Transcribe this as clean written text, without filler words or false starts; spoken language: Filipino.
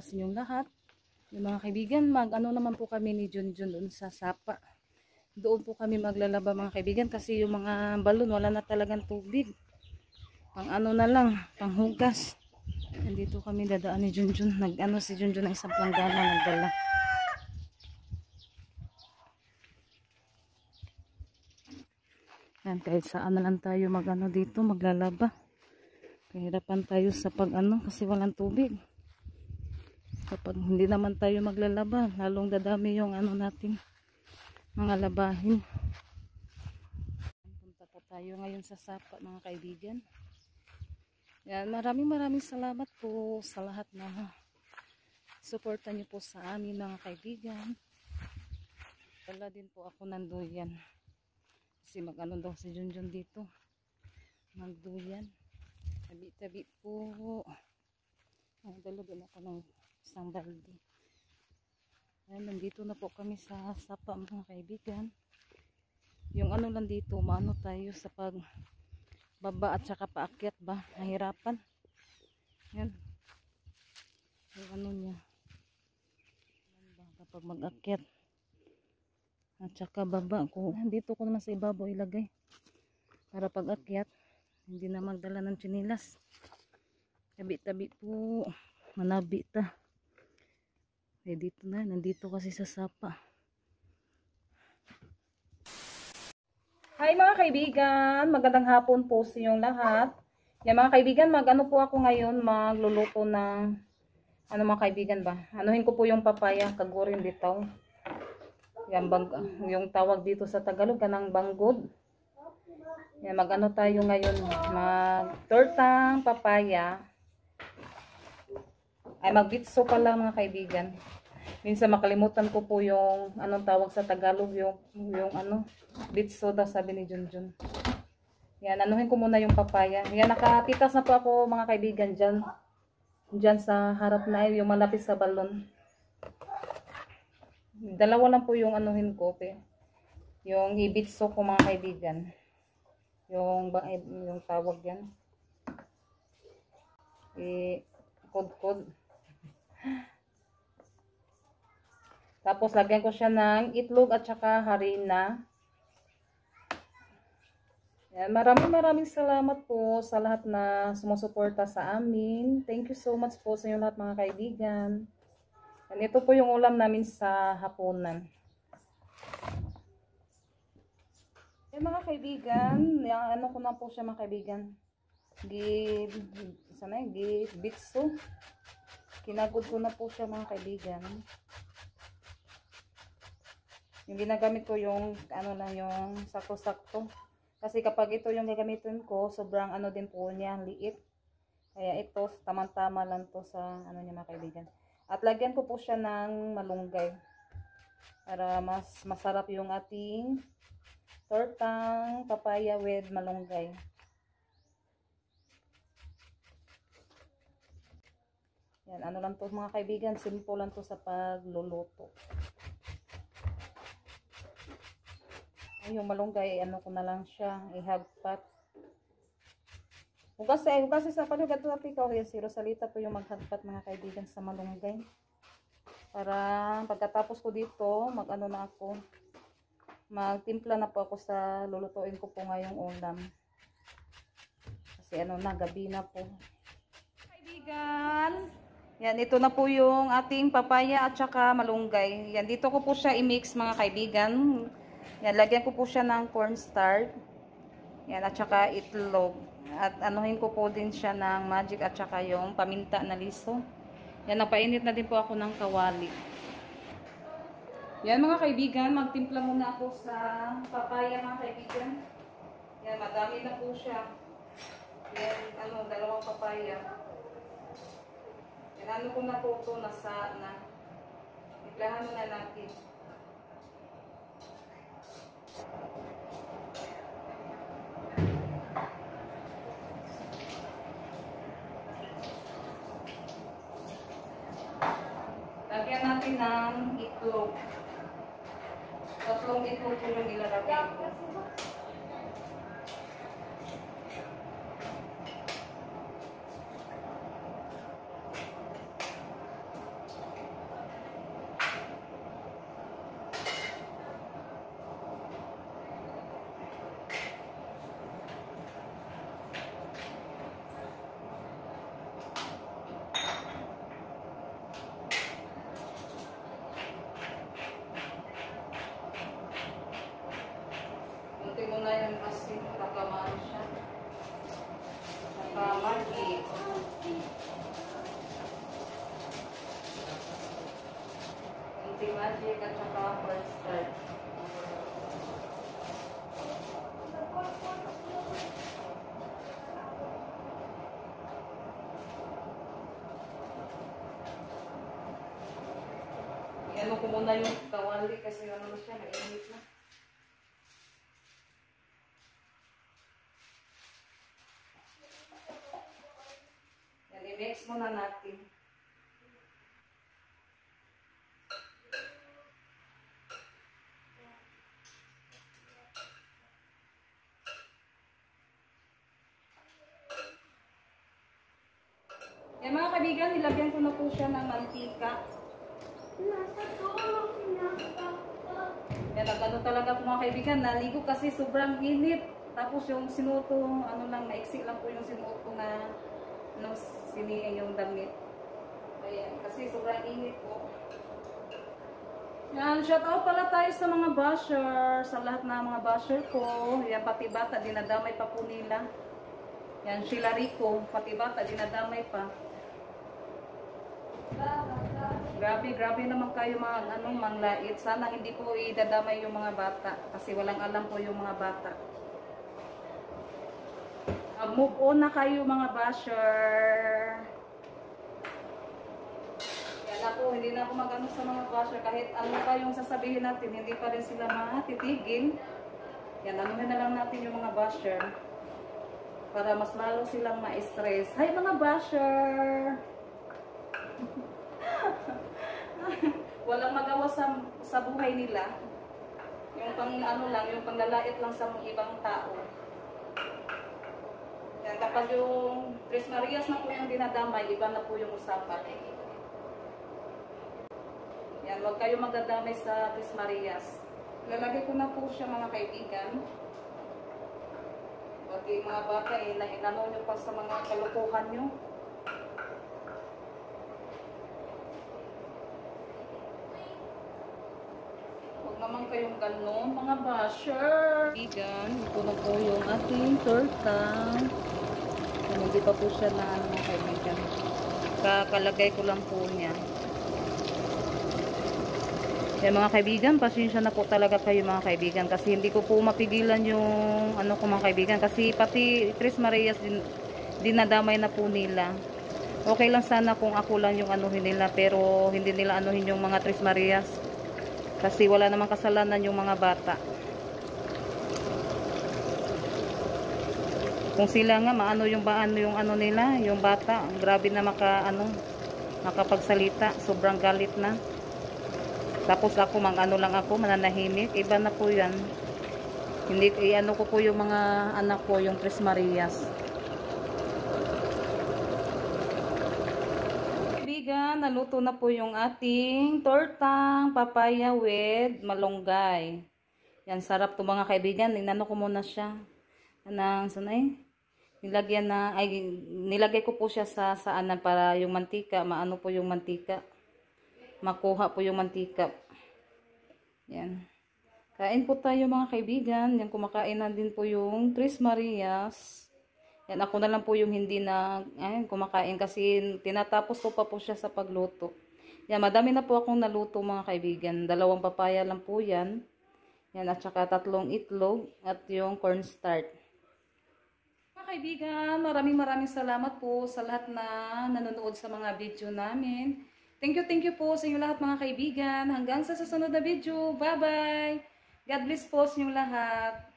sa inyong lahat. Yung mga kaibigan, ano naman po kami ni Junjun doon sa Sapa. Doon po kami maglalaba mga kaibigan kasi yung mga balon wala na talagang tubig. Pang ano na lang, panghugas. Nandito kami dadaan ni Junjun. Nag-ano si Junjun ng isang planggana nagdala. Yan, kahit saan na lang tayo mag-ano dito, maglalaba. Kahirapan tayo sa pag-ano kasi walang tubig. Kapag hindi naman tayo maglalaba, lalong dadami yung ano natin, mga labahin. Punta po tayo ngayon sa Sapa mga kaibigan. Yan, maraming salamat po sa lahat na suporta niyo po sa amin mga kaibigan. Wala din po ako ng duyan. Kasi mag-ano daw si Junjun dito. Magduyan. Tabi-tabi po. Dala din ako ng isang balde. Ayan, nandito na po kami sa Sapa mga kaibigan. Yung ano lang dito, maano tayo sa pag baba at saka paakyat ba, nahirapan. Yan. Yung ano niya. Yan ba, kapag mag-akyat. At saka baba ko. Dito ko naman sa ibabaw ilagay. Para pag-akyat, hindi na magdala ng tsinilas. Tabi-tabi po. Manabi ta. Eh, dito na, nandito kasi sa Sapa. Hi mga kaibigan, magandang hapon po sa inyong lahat. Yan mga kaibigan, mag-ano po ako ngayon, magluluto ng, ano mga kaibigan ba? Anuhin ko po yung papaya, kagurin bitaw. Yan, yung tawag dito sa Tagalog, kanang banggod. Yan, mag-ano tayo ngayon, mag-tortang papaya. Ay, mag-bitso pala mga kaibigan. Minsan makalimutan ko po yung anong tawag sa Tagalog, yung ano, bitso daw sabi ni Junjun. Yan, anuhin ko muna yung papaya. Yan, nakapitas na po ako mga kaibigan dyan. Dyan sa harap na yung malapit sa balon. Dalawa lang po yung anuhin ko. Yung ibitso ko mga kaibigan. Yung tawag yan. Kod-kod. Tapos lagyan ko siya ng itlog at saka harina. Yan, maraming salamat po sa lahat na sumusuporta sa amin. Thank you so much po sa inyo lahat mga kaibigan. Yan, ito po yung ulam namin sa hapunan. Yan mga kaibigan, ano ko na po siya mga kaibigan. Bitso. Kinagod ko na po siya mga kaibigan. Yung ginagamit ko yung ano lang yung sakto-sakto. Kasi kapag ito yung gagamitin ko, sobrang ano din po niya, liit. Kaya ito, tamang-tama lang to sa ano niya mga kaibigan. At lagyan ko po siya ng malunggay. Para mas masarap yung ating tortang papaya with malunggay. Yan, ano lang to mga kaibigan, simple lang to sa pagluluto. Ay, yung malunggay, ano ko na lang siya, ihagpat. Hugas sa palugad to at ikaw, si Rosalita po yung maghagpat mga kaibigan sa malunggay. Para pagkatapos ko dito, mag-ano na ako, magtimpla na po ako sa lulutuin ko po ngayong ulam. Kasi ano na, gabi na po. Kaibigan, yan, ito na po yung ating papaya at saka malunggay. Yan, dito ko po siya i-mix mga kaibigan. Yan, lagyan ko po siya ng cornstarch. Yan, at saka itlog. At anuhin ko po din siya ng magic at saka yung paminta na liso. Yan, napainit na din po ako ng kawali. Yan mga kaibigan, magtimpla muna ako sa papaya mga kaibigan. Yan, madami na po siya. Yan, dalawang papaya. Yan, ano ko na po ito, timplahan muna natin. Lagyan natin ng itlog. 3 itlog po yung ilalagay ko. Magic at saka cornstarch. Ano ko muna yung kawali kasi ano siya, mainit na. Yan, i-mix muna natin. Yan mga kaibigan, nilagyan ko na po siya ng mantika. Yan, ano talaga po mga kaibigan, naligo kasi sobrang init. Tapos yung sinuot ko, ano lang, maiksi lang po yung sinuot ko na siniin yung damit. Ayan, kasi sobrang init po. Yan, shout out pala tayo sa mga basher, sa lahat ng mga basher ko. Yan, pati bata, dinadamay pa po nila. Yan, Sheila Rico, pati bata, dinadamay pa. Grabe naman kayo mga manglait. Sana hindi po idadamay yung mga bata kasi walang alam po yung mga bata. Move on na kayo mga basher. Yan ako, hindi na ako mag-ano sa mga basher. Kahit ano pa yung sasabihin natin, hindi pa rin sila matitigil. Yan, anuhin na lang natin yung mga basher para mas lalo silang ma-stress. Hi mga basher! Walang magawa sa buhay nila. Yung pang ano lang, yung panglalait lang sa ibang tao. Yan, kapag yung Tres Marias na po yung dinadamay, iba na po yung usapan. Yan, huwag kayo magdadamay sa Tres Marias. Lalagay ko na po siya mga kaibigan. Huwag yung mga bata, inano nyo pa sa mga kalukuhan nyo. Naman kayong ganon mga basher. Vegan, ito na po yung ating torta. Hindi pa po siya na mga kaibigan. Kakalagay ko lang po niya. Yan mga kaibigan, pasensya na po talaga kayo mga kaibigan kasi hindi ko po mapigilan yung ano ko mga kaibigan kasi pati Tres Marias dinadamay na po nila. Okay lang sana kung ako lang yung anuhin nila pero hindi nila anuhin yung mga Tres Marias. Kasi wala namang kasalanan yung mga bata. Kung sila nga maano yung ano nila, yung bata, grabe na makapagsalita, sobrang galit na. Tapos ako ano lang ako, mananahimik, iba na po 'yan. Hindi ano ko po yung mga anak ko, yung Tres Marias. Naluto na po yung ating tortang papaya with malunggay. Yan, sarap to mga kaibigan. Inano ko muna siya. Sanay? Nilagay ko po siya sa saanan para yung mantika, maano po yung mantika. Makuha po yung mantika. Yan. Kain po tayo mga kaibigan. Yan, kumakain na din po yung Tres Marias. Yan, ako na lang po yung hindi na kumakain kasi tinatapos ko pa po siya sa pagluto. Yan, madami na po akong naluto mga kaibigan. 2 papaya lang po yan. Yan, at saka 3 itlog at yung cornstarch. Mga kaibigan, maraming salamat po sa lahat na nanonood sa mga video namin. Thank you po sa inyo lahat mga kaibigan. Hanggang sa susunod na video. Bye-bye! God bless po sa inyo lahat.